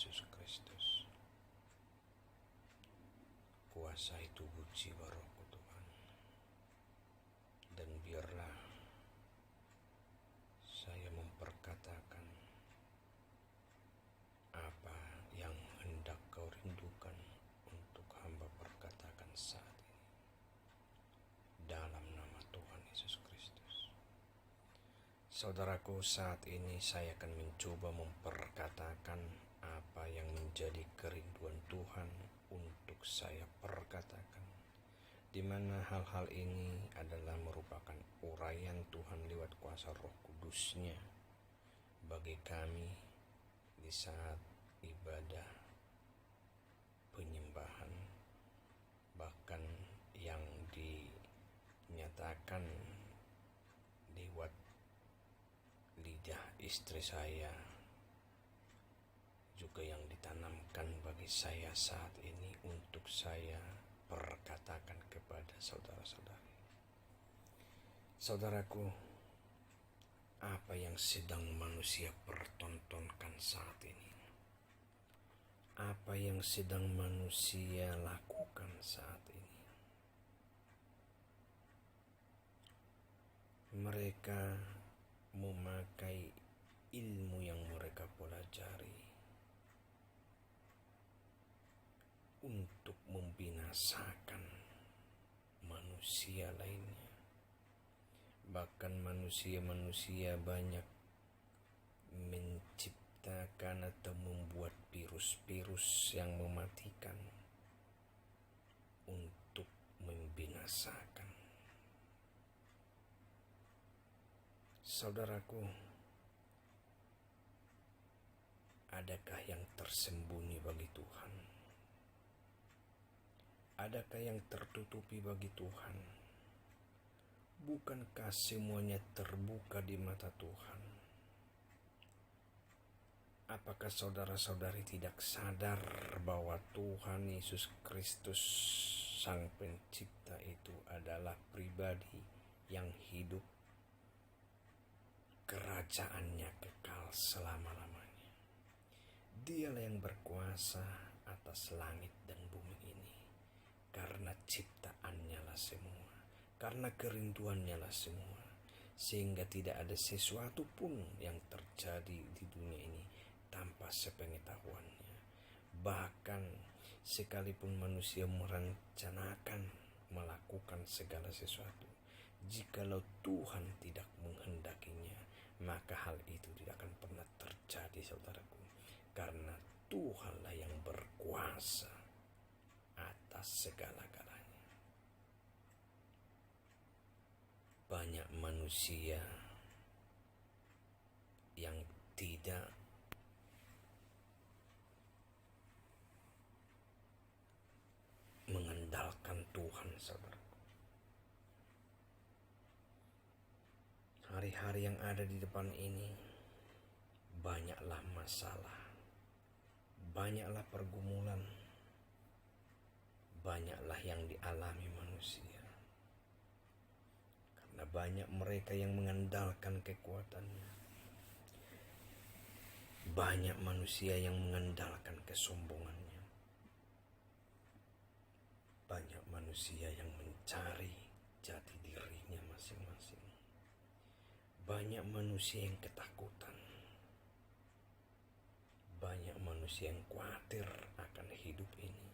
Yesus Kristus. Kuasai tubuh jiwa rohku Tuhan, dan biarlah saya memperkatakan apa yang hendak kau rindukan untuk hamba perkatakan saat ini, dalam nama Tuhan Yesus Kristus. Saudaraku, saat ini saya akan mencoba memperkatakan apa yang menjadi kerinduan Tuhan untuk saya perkatakan, di mana hal-hal ini adalah merupakan uraian Tuhan lewat kuasa Roh Kudus-Nya bagi kami di saat ibadah penyembahan, bahkan yang dinyatakan lewat lidah istri saya, juga yang ditanamkan bagi saya saat ini untuk saya perkatakan kepada saudara-saudari. Saudaraku, apa yang sedang manusia pertontonkan saat ini? Apa yang sedang manusia lakukan saat ini? Mereka memakai ilmu yang mereka pelajari untuk membinasakan manusia lainnya. Bahkan manusia-manusia banyak menciptakan atau membuat virus-virus yang mematikan untuk membinasakan. Saudaraku, adakah yang tersembunyi bagi Tuhan? Adakah yang tertutupi bagi Tuhan? Bukankah semuanya terbuka di mata Tuhan? Apakah saudara-saudari tidak sadar bahwa Tuhan Yesus Kristus Sang Pencipta itu adalah pribadi yang hidup, kerajaannya kekal selama-lamanya. Dialah yang berkuasa atas langit dan bumi ini, karena ciptaannya lah semua, karena kerinduannya lah semua, sehingga tidak ada sesuatu pun yang terjadi di dunia ini tanpa sepengetahuannya. Bahkan sekalipun manusia merencanakan melakukan segala sesuatu, jikalau Tuhan tidak menghendakinya, maka hal itu tidak akan pernah terjadi, saudaraku, karena Tuhanlah yang berkuasa atas segala-galanya. Banyak manusia yang tidak mengandalkan Tuhan, saudara. Hari-hari yang ada di depan ini, banyaklah masalah, banyaklah pergumulan, banyaklah yang dialami manusia. Karena banyak mereka yang mengandalkan kekuatannya. Banyak manusia yang mengandalkan kesombongannya. Banyak manusia yang mencari jati dirinya masing-masing. Banyak manusia yang ketakutan. Banyak manusia yang khawatir akan hidup ini.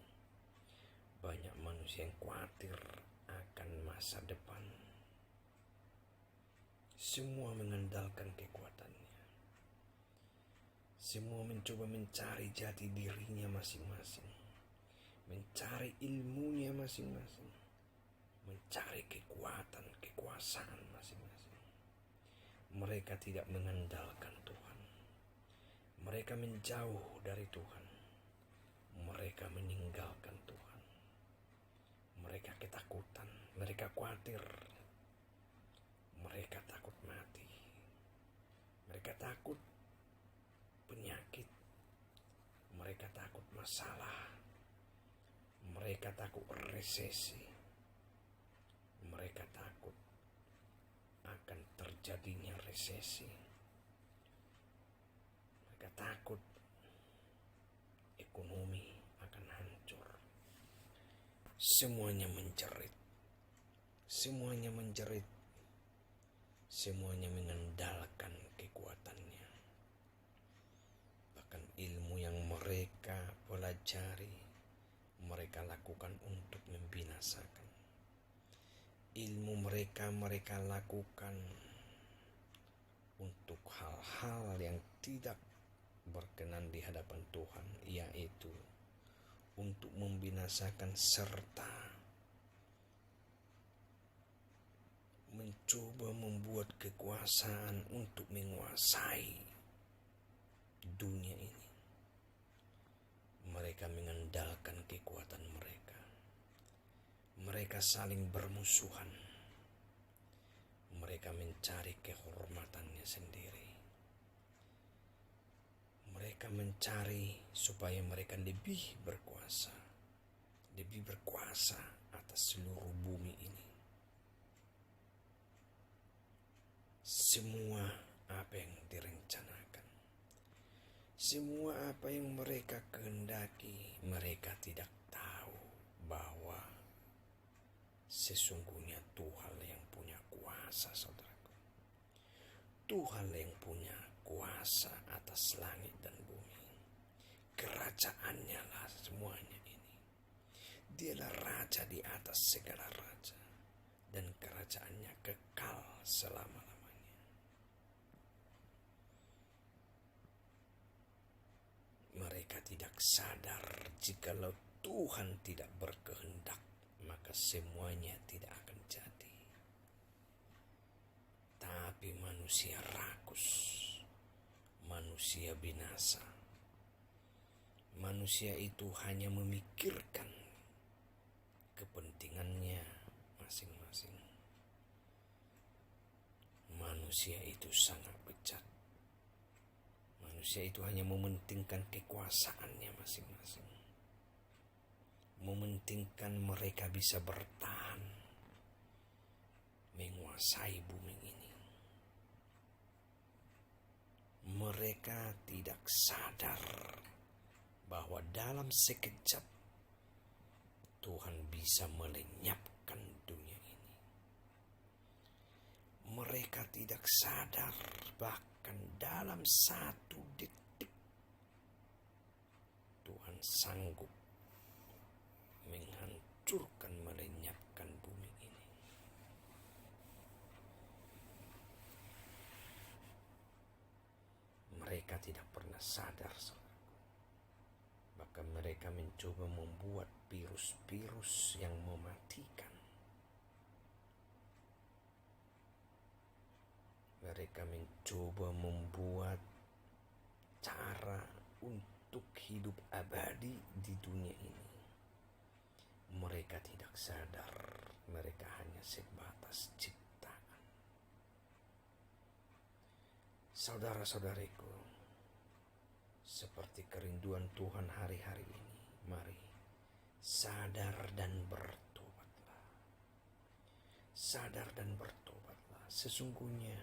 Banyak manusia yang khawatir akan masa depan. Semua mengandalkan kekuatannya. Semua mencoba mencari jati dirinya masing-masing, mencari ilmunya masing-masing, mencari kekuatan, kekuasaan masing-masing. Mereka tidak mengandalkan Tuhan. Mereka menjauh dari Tuhan. Mereka meninggalkan Tuhan. Mereka ketakutan, mereka khawatir. Mereka takut mati. Mereka takut penyakit. Mereka takut masalah. Mereka takut resesi. Mereka takut akan terjadinya resesi. Mereka takut ekonomi akan hancur. Semuanya menjerit, semuanya menjerit, semuanya mengandalkan kekuatannya. Bahkan ilmu yang mereka pelajari, mereka lakukan untuk membinasakan. Ilmu mereka lakukan untuk hal-hal yang tidak berkenan di hadapan Tuhan, yaitu untuk membinasakan serta mencoba membuat kekuasaan untuk menguasai dunia ini. Mereka mengandalkan kekuatan mereka. Mereka saling bermusuhan. Mereka mencari kehormatannya sendiri. Mereka mencari supaya mereka lebih berkuasa atas seluruh bumi ini. Semua apa yang direncanakan, semua apa yang mereka kehendaki, mereka tidak tahu bahwa sesungguhnya Tuhan yang punya kuasa, saudaraku. Tuhan yang punya kuasa atas langit dan bumi. Kerajaannya lah semuanya ini. Dialah raja di atas segala raja, dan kerajaannya kekal selama-lamanya. Mereka tidak sadar jikalau Tuhan tidak berkehendak, maka semuanya tidak akan jadi. Tapi manusia rakus, manusia binasa. Manusia itu hanya memikirkan kepentingannya masing-masing. Manusia itu sangat bejat. Manusia itu hanya mementingkan kekuasaannya masing-masing. Mementingkan mereka bisa bertahan, menguasai bumi ini. Mereka tidak sadar bahwa dalam sekejap Tuhan bisa melenyapkan dunia ini. Mereka tidak sadar bahkan dalam 1 detik Tuhan sanggup menghancurkan, melenyapkan bumi ini. Mereka tidak pernah sadar, saudaraku. Bahkan mereka mencoba membuat virus-virus yang mematikan. Mereka mencoba membuat cara untuk hidup abadi di dunia ini. Mereka tidak sadar, mereka hanya sebatas ciptaan. Saudara-saudariku, seperti kerinduan Tuhan hari-hari ini, mari sadar dan bertobatlah. Sadar dan bertobatlah. Sesungguhnya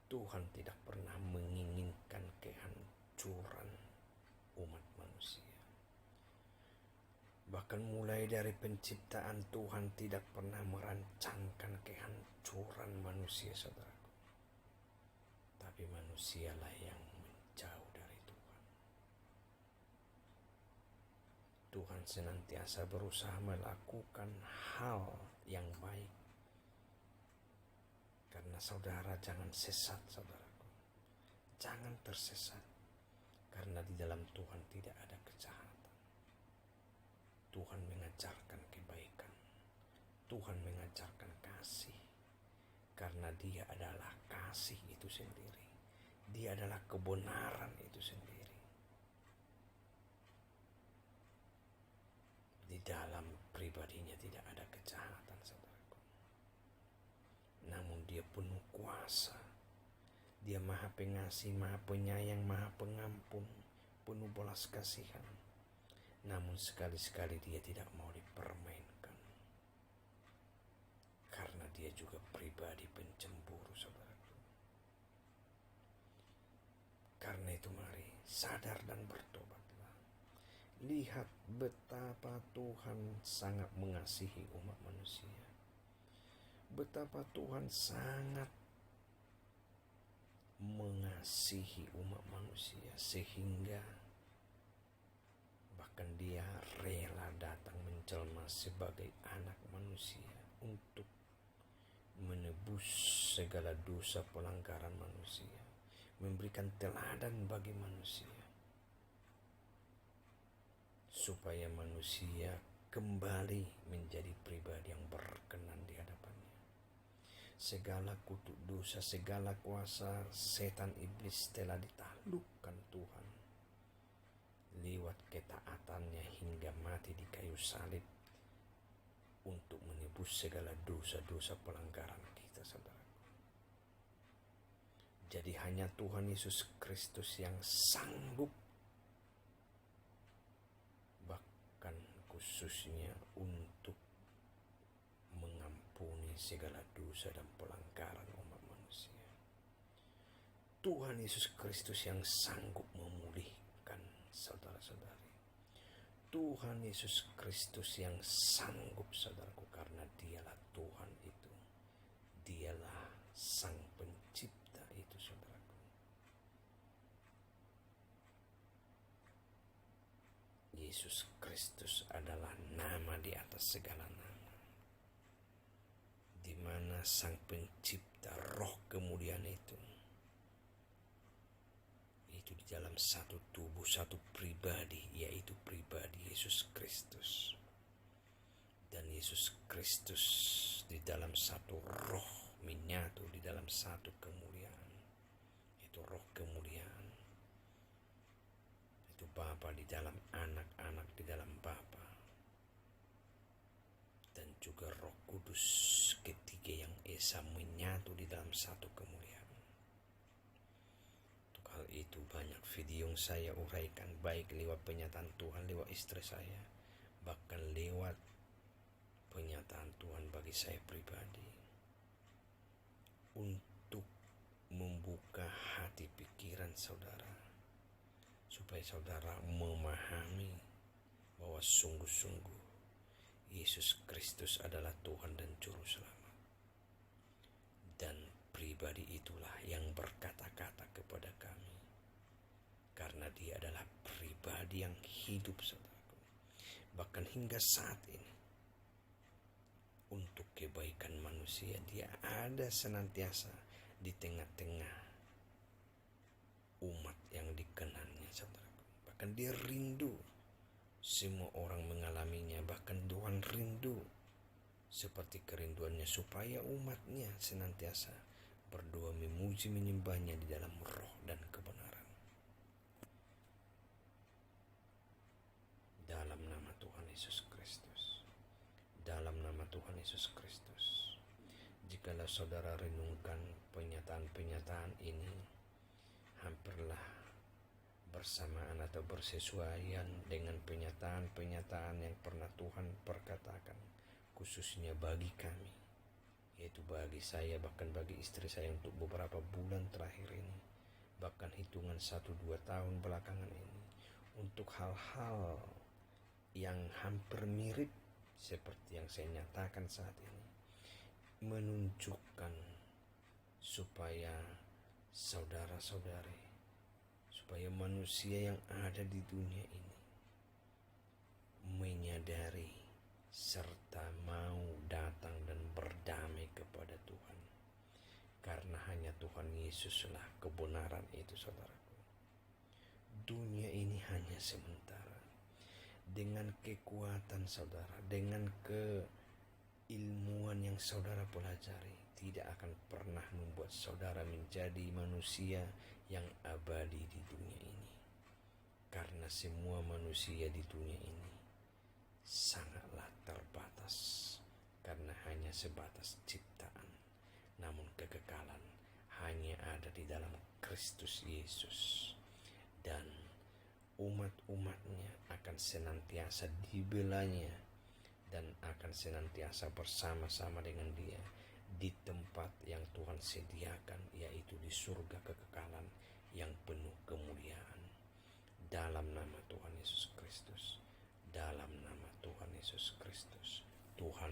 Tuhan tidak pernah menginginkan kehancuran umat manusia. Bahkan mulai dari penciptaan, Tuhan tidak pernah merancangkan kehancuran manusia, saudaraku. Tapi manusialah yang menjauh dari Tuhan. Tuhan senantiasa berusaha melakukan hal yang baik. Karena saudara jangan sesat, saudaraku. Jangan tersesat. Karena di dalam Tuhan tidak ada kejahatan. Tuhan mengajarkan kebaikan. Tuhan mengajarkan kasih. Karena Dia adalah kasih itu sendiri. Dia adalah kebenaran itu sendiri. Di dalam pribadinya tidak ada kejahatan, saudaraku. Namun Dia penuh kuasa. Dia Maha Pengasih, Maha Penyayang, Maha Pengampun, penuh belas kasihan. Namun sekali-sekali Dia tidak mau dipermainkan. Karena Dia juga pribadi pencemburu, saudaraku. Karena itu mari sadar dan bertobatlah. Lihat betapa Tuhan sangat mengasihi umat manusia. Betapa Tuhan sangat mengasihi umat manusia sehingga bahkan dia rela datang menjelma sebagai anak manusia untuk menebus segala dosa pelanggaran manusia, memberikan teladan bagi manusia supaya manusia kembali menjadi pribadi yang berkenan di hadapannya. Segala kutuk dosa, segala kuasa setan iblis telah ditaklukkan Tuhan lewat ketaatannya hingga mati di kayu salib untuk menebus segala dosa-dosa pelanggaran kita, saudara. Jadi hanya Tuhan Yesus Kristus yang sanggup, bahkan khususnya untuk mengampuni segala dosa dan pelanggaran umat manusia. Tuhan Yesus Kristus yang sanggup memulihkan saudara-saudari. Tuhan Yesus Kristus yang sanggup, saudaraku, karena dialah Tuhan itu. Dialah Sang Pencipta itu, saudaraku. Yesus Kristus adalah nama di atas segala nama, di mana Sang Pencipta, Roh kemuliaan itu di dalam satu tubuh, satu pribadi, yaitu pribadi Yesus Kristus. Dan Yesus Kristus di dalam satu roh menyatu di dalam satu kemuliaan, itu roh kemuliaan. Itu Bapa di dalam anak, anak di dalam Bapa, dan juga Roh Kudus ketiga yang esa menyatu di dalam satu kemuliaan. Hal itu banyak video yang saya uraikan, baik lewat penyataan Tuhan lewat istri saya, bahkan lewat penyataan Tuhan bagi saya pribadi, untuk membuka hati pikiran saudara, supaya saudara memahami bahwa sungguh-sungguh Yesus Kristus adalah Tuhan dan Juru Selamat. Dan pribadi itulah yang berkata-kata kepada kami, karena dia adalah pribadi yang hidup, saudaraku. Bahkan hingga saat ini, untuk kebaikan manusia, dia ada senantiasa di tengah-tengah umat yang dikenalnya, saudaraku. Bahkan dia rindu semua orang mengalaminya, bahkan Tuhan rindu seperti kerinduannya supaya umatnya senantiasa berdoa memuji menyembahnya di dalam roh dan kebenaran. Dalam nama Tuhan Yesus Kristus. Dalam nama Tuhan Yesus Kristus. Jikalau saudara renungkan penyataan-penyataan ini, hampirlah bersamaan atau bersesuaian dengan penyataan-penyataan yang pernah Tuhan perkatakan, khususnya bagi kami, yaitu bagi saya, bahkan bagi istri saya untuk beberapa bulan terakhir ini, bahkan hitungan 1-2 tahun belakangan ini, untuk hal-hal yang hampir mirip seperti yang saya nyatakan saat ini, menunjukkan supaya saudara-saudari, supaya manusia yang ada di dunia ini menyadari serta mau datang dan berdamai kepada Tuhan, karena hanya Tuhan Yesuslah kebenaran itu, saudaraku. Dunia ini hanya sementara. Dengan kekuatan saudara, dengan keilmuan yang saudara pelajari, tidak akan pernah membuat saudara menjadi manusia yang abadi di dunia ini. Karena semua manusia di dunia ini sangatlah terbatas, karena hanya sebatas ciptaan. Namun kekekalan hanya ada di dalam Kristus Yesus. Dan umat-umatnya akan senantiasa dibelanya dan akan senantiasa bersama-sama dengan dia di tempat yang Tuhan sediakan, yaitu di surga kekekalan yang penuh kemuliaan. Dalam nama Tuhan Yesus Kristus. Kristus. Dalam nama Tuhan Yesus Kristus, Tuhan